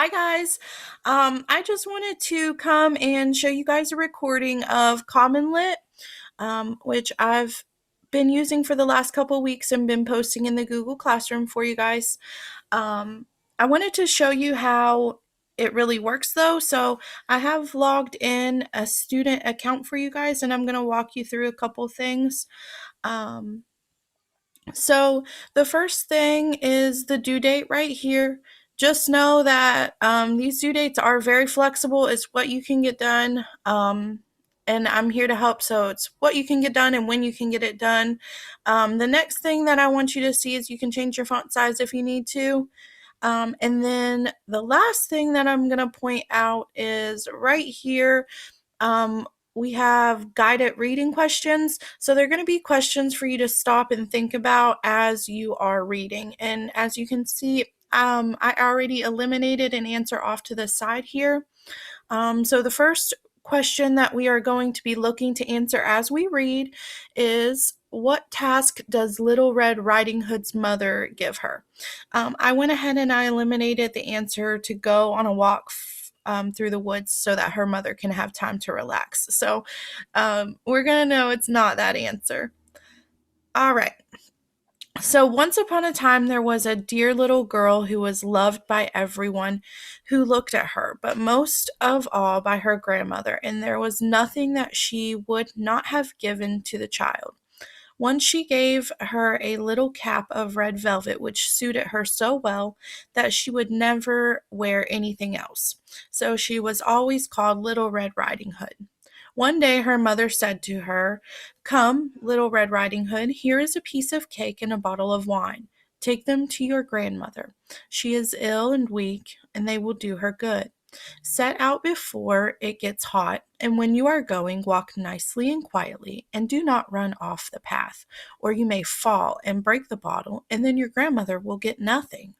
Hi guys. I just wanted to come and show you guys a recording of CommonLit, which I've been using for the last couple weeks and been posting in the Google Classroom for you guys. I wanted to show you how it really works though. So I have logged in a student account for you guys and I'm going to walk you through a couple things. So the first thing is the due date right here. Just know that these due dates are very flexible. It's what you can get done. And I'm here to help. So it's what you can get done and when you can get it done. The next thing that I want you to see is you can change your font size if you need to. And then the last thing that I'm going to point out is right here. We have guided reading questions. So they're going to be questions for you to stop and think about as you are reading. And as you can see, I already eliminated an answer off to the side here. So the first question that we are going to be looking to answer as we read is, what task does Little Red Riding Hood's mother give her? I went ahead and I eliminated the answer to go on a walk through the woods so that her mother can have time to relax. So we're going to know it's not that answer. All right. So once upon a time, there was a dear little girl who was loved by everyone who looked at her, but most of all by her grandmother, and there was nothing that she would not have given to the child. Once she gave her a little cap of red velvet, which suited her so well that she would never wear anything else. So she was always called Little Red Riding Hood. One day her mother said to her, "Come, Little Red Riding Hood, here is a piece of cake and a bottle of wine. Take them to your grandmother. She is ill and weak, and they will do her good. Set out before it gets hot, and when you are going, walk nicely and quietly, and do not run off the path, or you may fall and break the bottle, and then your grandmother will get nothing.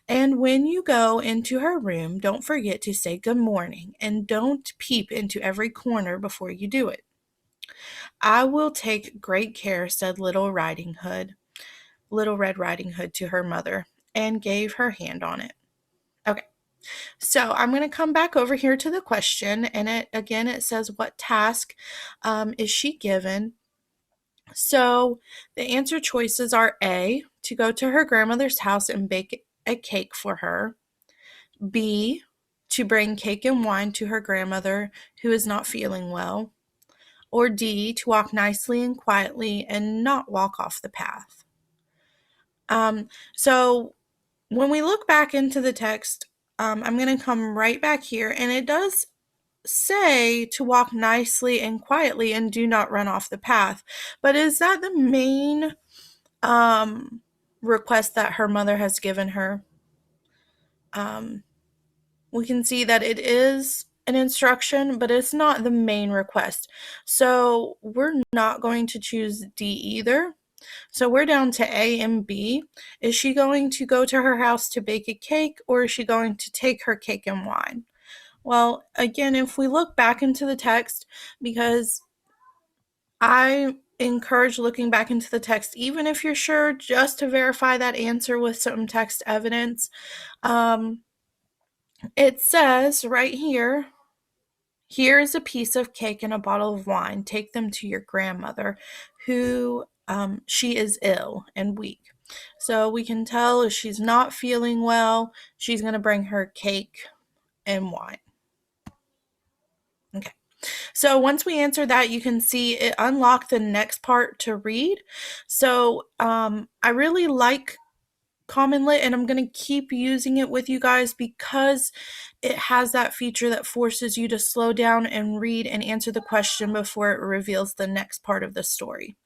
And when you go into her room, don't forget to say good morning, and don't peep into every corner before you do it." "I will take great care," said Little Red Riding Hood to her mother, and gave her hand on it. Okay. So I'm going to come back over here to the question, and it says, what task is she given? So the answer choices are A, to go to her grandmother's house and bake a cake for her. B, to bring cake and wine to her grandmother who is not feeling well. Or D, to walk nicely and quietly and not walk off the path. So when we look back into the text, I'm going to come right back here, and it does say to walk nicely and quietly and do not run off the path. But is that the main request that her mother has given her? We can see that it is an instruction, but it's not the main request. So we're not going to choose D either. So we're down to A and B. Is she going to go to her house to bake a cake, or is she going to take her cake and wine? Well, again, if we look back into the text, because I encourage looking back into the text, even if you're sure, just to verify that answer with some text evidence. It says right here, "Here is a piece of cake and a bottle of wine. Take them to your grandmother, who she is ill and weak." So we can tell if she's not feeling well, she's going to bring her cake and wine. Okay. So once we answer that, you can see it unlocked the next part to read. So I really like CommonLit, and I'm going to keep using it with you guys because it has that feature that forces you to slow down and read and answer the question before it reveals the next part of the story.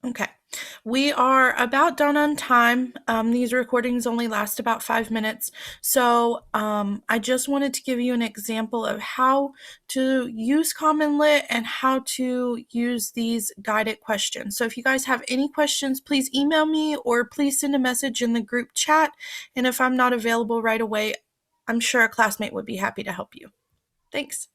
Okay, we are about done on time. These recordings only last about 5 minutes. So I just wanted to give you an example of how to use CommonLit and how to use these guided questions. So if you guys have any questions, please email me or please send a message in the group chat. And if I'm not available right away, I'm sure a classmate would be happy to help you. Thanks.